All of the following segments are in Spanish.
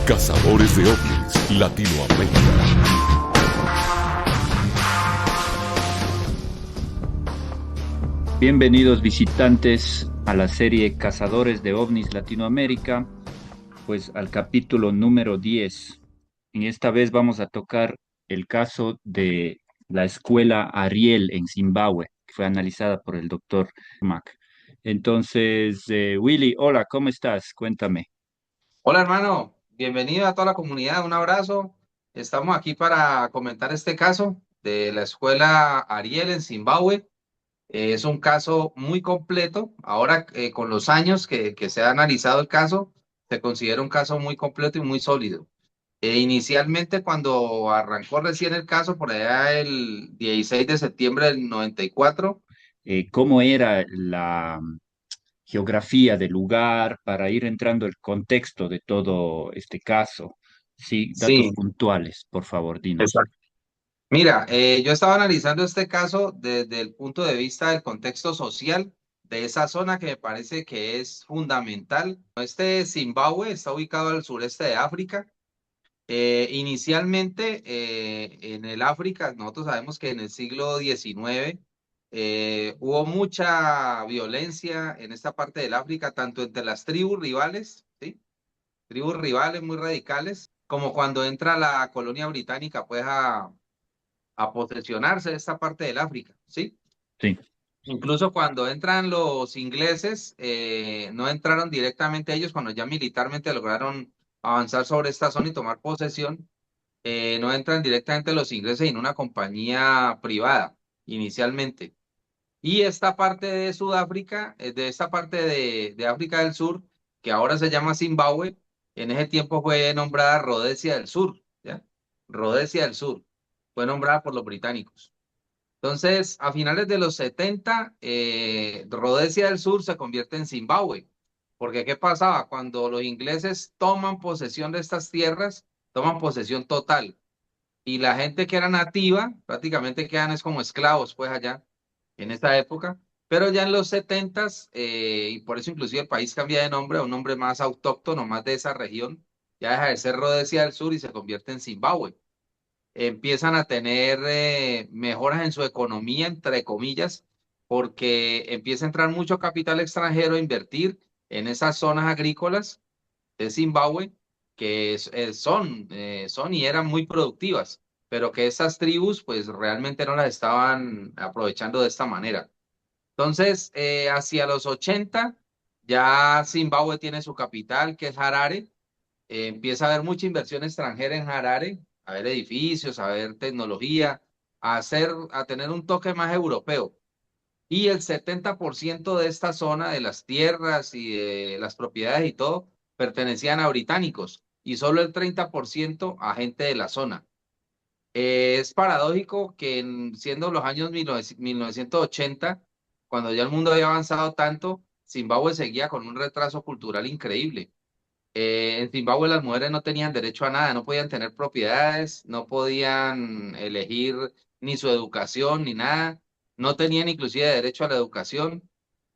Cazadores de ovnis Latinoamérica. Bienvenidos visitantes a la serie Cazadores de ovnis Latinoamérica, pues al capítulo número 10. En esta vez vamos a tocar el caso de la escuela Ariel en Zimbabue, que fue analizada por el doctor Mac. Entonces, Willy, hola, ¿cómo estás? Cuéntame. Hola hermano, bienvenido a toda la comunidad, un abrazo. Estamos aquí para comentar este caso de la escuela Ariel en Zimbabue. Es un caso muy completo. Ahora, con los años que se ha analizado el caso, se considera un caso muy completo y muy sólido. Inicialmente, cuando arrancó recién el caso, por allá el 16 de septiembre del 94. ¿Cómo era la geografía del lugar para ir entrando el contexto de todo este caso? Sí, datos Sí, puntuales, por favor, dinos. exacto. Mira, yo estaba analizando este caso desde el punto de vista del contexto social de esa zona que me parece que es fundamental. Este Zimbabue está ubicado al sureste de África. Inicialmente, en el África, nosotros sabemos que en el siglo XIX hubo mucha violencia en esta parte del África, tanto entre las tribus rivales, ¿sí? Tribus rivales muy radicales, como cuando entra la colonia británica, pues a posesionarse de esta parte del África, ¿sí? Sí. Incluso cuando entran los ingleses, no entraron directamente ellos, cuando ya militarmente lograron avanzar sobre esta zona y tomar posesión, no entran directamente los ingleses en una compañía privada, inicialmente. Y esta parte de Sudáfrica, de esta parte de África del Sur, que ahora se llama Zimbabue, en ese tiempo fue nombrada Rodesia del Sur, ¿ya? Rodesia del Sur, fue nombrada por los británicos. Entonces, a finales de los 70, Rodesia del Sur se convierte en Zimbabue. Porque ¿qué pasaba? Cuando los ingleses toman posesión de estas tierras, toman posesión total. Y la gente que era nativa, prácticamente quedan es como esclavos, pues allá, en esta época. Pero ya en los 70, y por eso inclusive el país cambia de nombre a un nombre más autóctono, más de esa región, ya deja de ser Rodesia del Sur y se convierte en Zimbabue. Empiezan a tener mejoras en su economía, entre comillas, porque empieza a entrar mucho capital extranjero a invertir en esas zonas agrícolas de Zimbabue, que son y eran muy productivas, pero que esas tribus pues realmente no las estaban aprovechando de esta manera. Entonces, hacia los 80, ya Zimbabue tiene su capital, que es Harare. Empieza a haber mucha inversión extranjera en Harare, a ver edificios, a ver tecnología, a tener un toque más europeo. Y el 70% de esta zona, de las tierras y de las propiedades y todo, pertenecían a británicos y solo el 30% a gente de la zona. Es paradójico que siendo los años 1980, cuando ya el mundo había avanzado tanto, Zimbabue seguía con un retraso cultural increíble. En Zimbabue las mujeres no tenían derecho a nada, no podían tener propiedades, no podían elegir ni su educación ni nada, no tenían inclusive derecho a la educación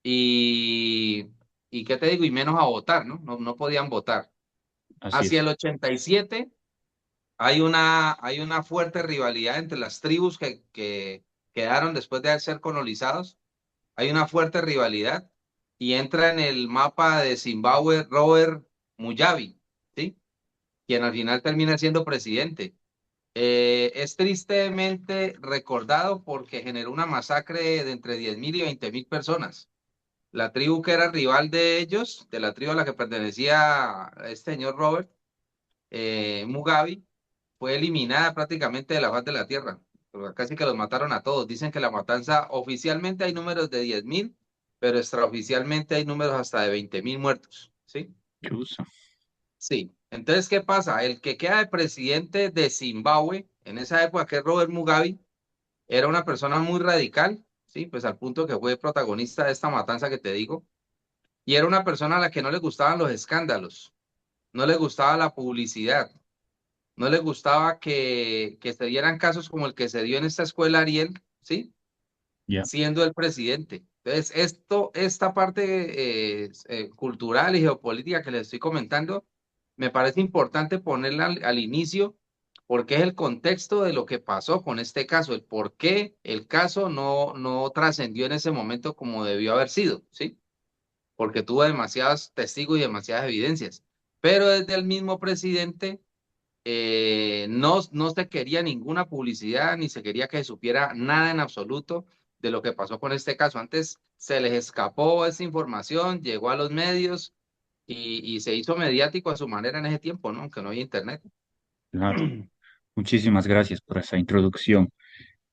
y, y ¿qué te digo? Y menos a votar, ¿no? No podían votar. Así Hacia es. el 87 hay una fuerte rivalidad entre las tribus que quedaron después de ser colonizados. Hay una fuerte rivalidad y entra en el mapa de Zimbabue Robert Mugabe, ¿sí? Quien al final termina siendo presidente. Es tristemente recordado porque generó una masacre de entre 10.000 y 20.000 personas. La tribu que era rival de ellos, de la tribu a la que pertenecía este señor Robert Mugabe, fue eliminada prácticamente de la faz de la tierra. Pero casi que los mataron a todos. Dicen que la matanza, oficialmente hay números de 10.000, pero extraoficialmente hay números hasta de 20.000 muertos, ¿sí? Chuzo. Sí. Entonces, ¿qué pasa? El que queda de presidente de Zimbabue, en esa época, que es Robert Mugabe, era una persona muy radical, ¿sí? Pues al punto que fue protagonista de esta matanza que te digo, y era una persona a la que no le gustaban los escándalos, no le gustaba la publicidad, no le gustaba que se dieran casos como el que se dio en esta escuela Ariel, ¿sí? Ya. Siendo el presidente. Entonces, esta parte cultural y geopolítica que les estoy comentando, me parece importante ponerla al inicio porque es el contexto de lo que pasó con este caso, el por qué el caso no trascendió en ese momento como debió haber sido, ¿sí? Porque tuvo demasiados testigos y demasiadas evidencias. Pero desde el mismo presidente no se quería ninguna publicidad, ni se quería que se supiera nada en absoluto de lo que pasó con este caso. Antes se les escapó esa información, llegó a los medios y se hizo mediático a su manera en ese tiempo, ¿no? Aunque no había internet. Claro. Muchísimas gracias por esa introducción.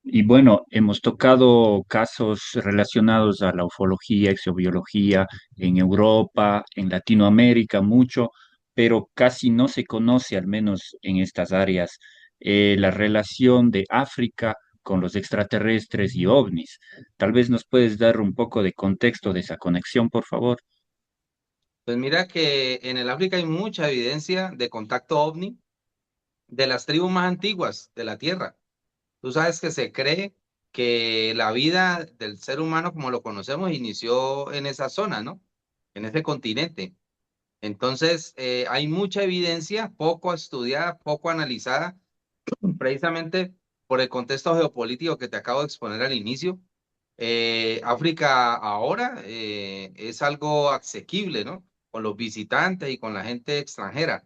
Y bueno, hemos tocado casos relacionados a la ufología, exobiología en Europa, en Latinoamérica mucho, pero casi no se conoce, al menos en estas áreas, la relación de África con los extraterrestres y ovnis. Tal vez nos puedes dar un poco de contexto de esa conexión, por favor. Pues mira que en el África hay mucha evidencia de contacto ovni de las tribus más antiguas de la Tierra. Tú sabes que se cree que la vida del ser humano como lo conocemos inició en esa zona, ¿no? En ese continente. Entonces, hay mucha evidencia, poco estudiada, poco analizada, precisamente por el contexto geopolítico que te acabo de exponer al inicio. África ahora es algo asequible, ¿no? Con los visitantes y con la gente extranjera.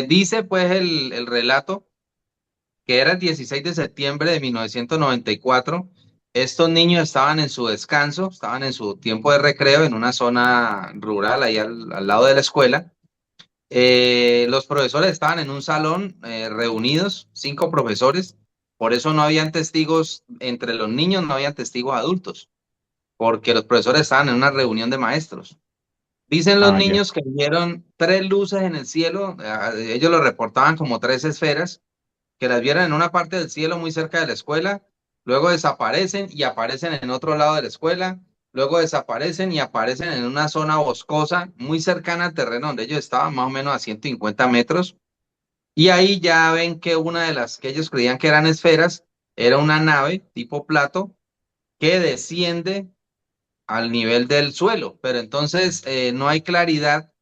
Dice pues el relato que era el 16 de septiembre de 1994. Estos niños estaban en su descanso, estaban en su tiempo de recreo en una zona rural, ahí al lado de la escuela. Los profesores estaban en un salón reunidos, 5 profesores, por eso no habían testigos entre los niños, no habían testigos adultos, porque los profesores estaban en una reunión de maestros. Dicen los Ah, ya. niños que vieron 3 luces en el cielo, ellos lo reportaban como 3 esferas, que las vieron en una parte del cielo muy cerca de la escuela, luego desaparecen y aparecen en otro lado de la escuela, luego desaparecen y aparecen en una zona boscosa muy cercana al terreno donde ellos estaban, más o menos a 150 metros, y ahí ya ven que una de las que ellos creían que eran esferas era una nave tipo plato que desciende al nivel del suelo, pero entonces no hay claridad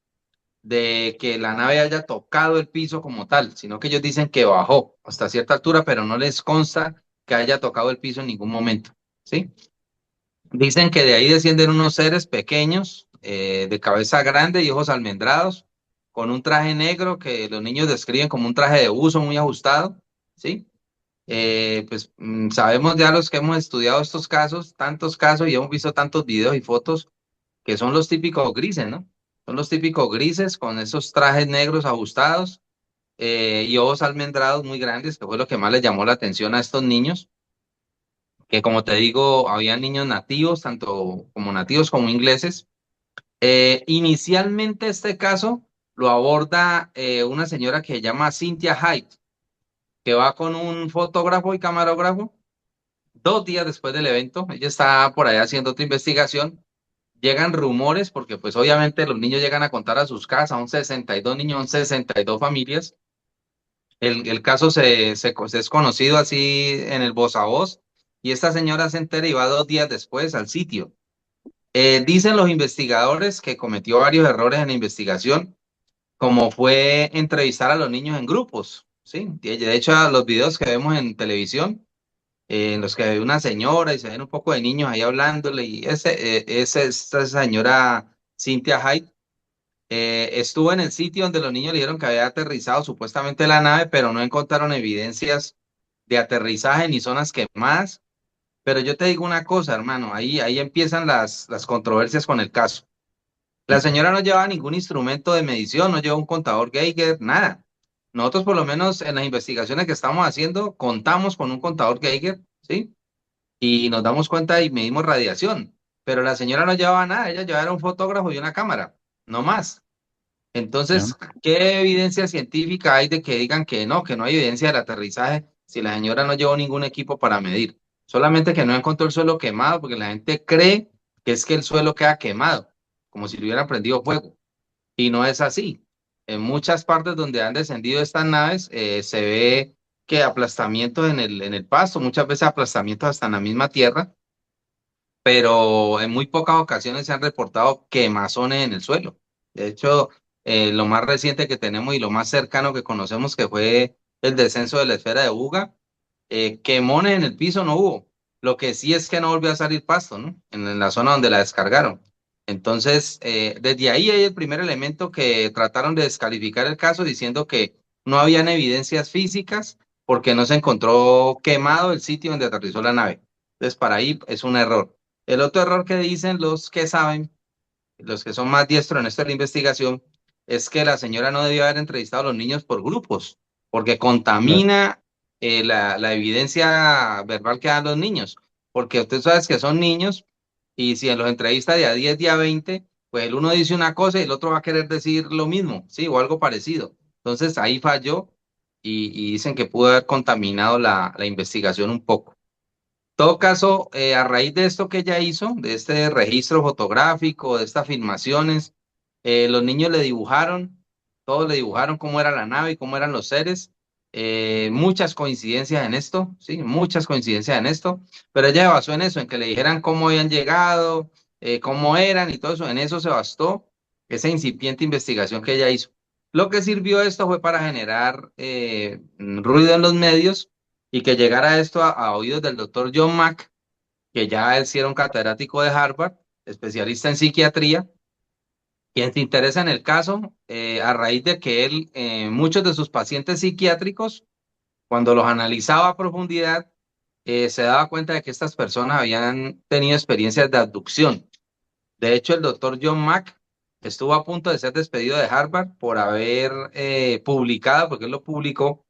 de que la nave haya tocado el piso como tal, sino que ellos dicen que bajó hasta cierta altura, pero no les consta que haya tocado el piso en ningún momento, ¿sí? Dicen que de ahí descienden unos seres pequeños, de cabeza grande y ojos almendrados, con un traje negro que los niños describen como un traje de buzo muy ajustado, ¿sí? Sabemos ya los que hemos estudiado estos casos, tantos casos y hemos visto tantos videos y fotos que son los típicos grises, ¿no? Son los típicos grises con esos trajes negros ajustados y ojos almendrados muy grandes, que fue lo que más les llamó la atención a estos niños, que como te digo, había niños nativos, tanto como nativos como ingleses. Inicialmente este caso lo aborda una señora que se llama Cynthia Hyde, que va con un fotógrafo y camarógrafo 2 días después del evento. Ella está por allá haciendo otra investigación. Llegan rumores, porque pues obviamente los niños llegan a contar a sus casas, son 62 niños, son 62 familias. El caso se es conocido así en el voz a voz, y esta señora se entera y va 2 días después al sitio. Dicen los investigadores que cometió varios errores en la investigación, como fue entrevistar a los niños en grupos, ¿sí? De hecho, los videos que vemos en televisión, en los que hay una señora y se ven un poco de niños ahí hablándole, y esa señora Cynthia Hyde estuvo en el sitio donde los niños le dijeron que había aterrizado supuestamente la nave, pero no encontraron evidencias de aterrizaje ni zonas quemadas. Pero yo te digo una cosa, hermano, ahí empiezan las controversias con el caso. La señora no llevaba ningún instrumento de medición, no llevaba un contador Geiger, nada. Nosotros, por lo menos en las investigaciones que estamos haciendo, contamos con un contador Geiger, ¿sí? Y nos damos cuenta y medimos radiación. Pero la señora no llevaba nada, ella llevaba un fotógrafo y una cámara, no más. Ya. Entonces, ¿qué evidencia científica hay de que digan que no hay evidencia del aterrizaje si la señora no llevó ningún equipo para medir? Solamente que no encontró el suelo quemado porque la gente cree que es que el suelo queda quemado, como si le hubieran prendido fuego. Y no es así. En muchas partes donde han descendido estas naves, se ve que aplastamientos en el pasto, muchas veces aplastamientos hasta en la misma tierra, pero en muy pocas ocasiones se han reportado quemazones en el suelo. De hecho, lo más reciente que tenemos y lo más cercano que conocemos, que fue el descenso de la esfera de Buga. Quemones en el piso no hubo. Lo que sí es que no volvió a salir pasto, ¿no? En la zona donde la descargaron. Entonces, desde ahí hay el primer elemento que trataron de descalificar el caso diciendo que no habían evidencias físicas porque no se encontró quemado el sitio donde aterrizó la nave. Entonces, para ahí es un error. El otro error que dicen los que saben, los que son más diestros en esto de la investigación, es que la señora no debió haber entrevistado a los niños por grupos, porque Claro, contamina la evidencia verbal que dan los niños, porque usted sabe que son niños y si en los entrevistas de a 10, de a 20, pues el uno dice una cosa y el otro va a querer decir lo mismo, sí, o algo parecido. Entonces ahí falló y dicen que pudo haber contaminado la investigación un poco. Todo caso, a raíz de esto que ella hizo, de este registro fotográfico, de estas filmaciones, los niños le dibujaron, todos le dibujaron cómo era la nave y cómo eran los seres. Muchas coincidencias en esto, sí, muchas coincidencias en esto, pero ella se basó en eso, en que le dijeran cómo habían llegado, cómo eran y todo eso. En eso se bastó esa incipiente investigación que ella hizo. Lo que sirvió esto fue para generar ruido en los medios y que llegara esto a oídos del doctor John Mack, que ya él sí era un catedrático de Harvard, especialista en psiquiatría, quien se interesa en el caso a raíz de que él, muchos de sus pacientes psiquiátricos, cuando los analizaba a profundidad, se daba cuenta de que estas personas habían tenido experiencias de abducción. De hecho, el doctor John Mack estuvo a punto de ser despedido de Harvard por haber publicado, porque él lo publicó,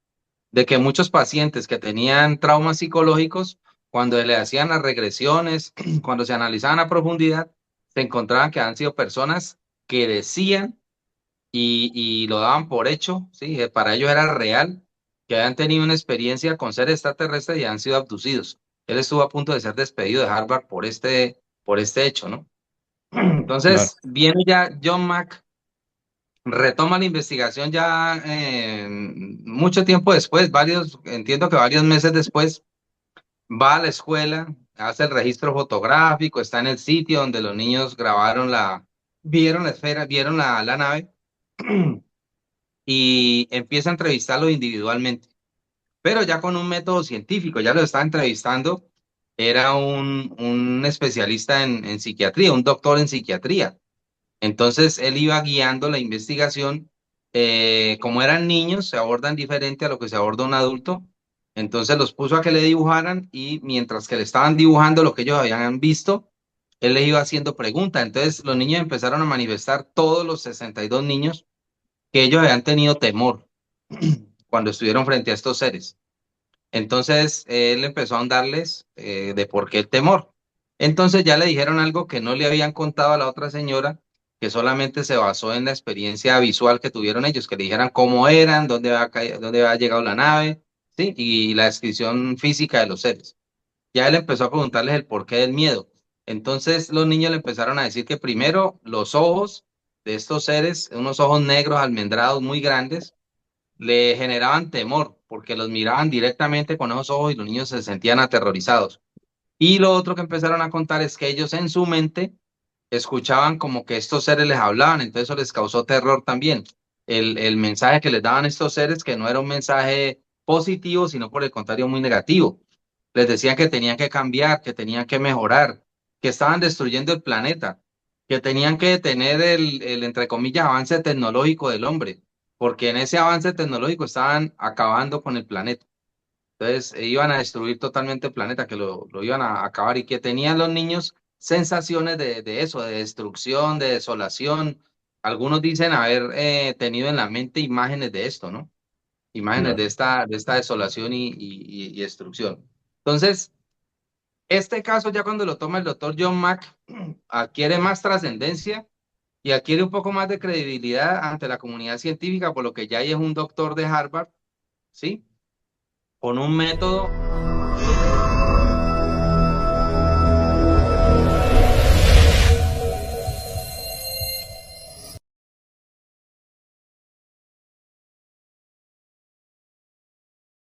de que muchos pacientes que tenían traumas psicológicos, cuando le hacían las regresiones, cuando se analizaban a profundidad, se encontraban que han sido personas que decían y lo daban por hecho, ¿sí? Para ellos era real, que habían tenido una experiencia con seres extraterrestres y han sido abducidos. Él estuvo a punto de ser despedido de Harvard por este hecho, ¿no? claro. Entonces, viene ya John Mack, retoma la investigación ya mucho tiempo después, entiendo que varios meses después, va a la escuela, hace el registro fotográfico, está en el sitio donde los niños vieron la esfera, vieron la nave y empieza a entrevistarlos individualmente, pero ya con un método científico, ya lo estaba entrevistando, era un especialista en psiquiatría, un doctor en psiquiatría. Entonces él iba guiando la investigación. Como eran niños, se abordan diferente a lo que se aborda un adulto. Entonces los puso a que le dibujaran y mientras que le estaban dibujando lo que ellos habían visto, él les iba haciendo preguntas. Entonces los niños empezaron a manifestar, todos los 62 niños, que ellos habían tenido temor cuando estuvieron frente a estos seres. Entonces él empezó a ahondarles de por qué el temor. Entonces ya le dijeron algo que no le habían contado a la otra señora, que solamente se basó en la experiencia visual que tuvieron ellos, que le dijeran cómo eran, dónde había llegado la nave, ¿sí? Y la descripción física de los seres. Ya él empezó a preguntarles el porqué del miedo. Entonces los niños le empezaron a decir que primero los ojos de estos seres, unos ojos negros almendrados muy grandes, le generaban temor porque los miraban directamente con esos ojos y los niños se sentían aterrorizados. Y lo otro que empezaron a contar es que ellos en su mente escuchaban como que estos seres les hablaban, entonces eso les causó terror también. El mensaje que les daban estos seres, que no era un mensaje positivo, sino por el contrario muy negativo. Les decían que tenían que cambiar, que tenían que mejorar, que estaban destruyendo el planeta, que tenían que detener entre comillas, avance tecnológico del hombre, porque en ese avance tecnológico estaban acabando con el planeta. Entonces, iban a destruir totalmente el planeta, que lo iban a acabar y que tenían los niños sensaciones de eso, de destrucción, de desolación. Algunos dicen haber tenido en la mente imágenes de esto, ¿no? Imágenes Claro. de esta desolación y destrucción. Entonces, este caso ya cuando lo toma el doctor John Mack, adquiere más trascendencia y adquiere un poco más de credibilidad ante la comunidad científica, por lo que ya es un doctor de Harvard, ¿sí? Con un método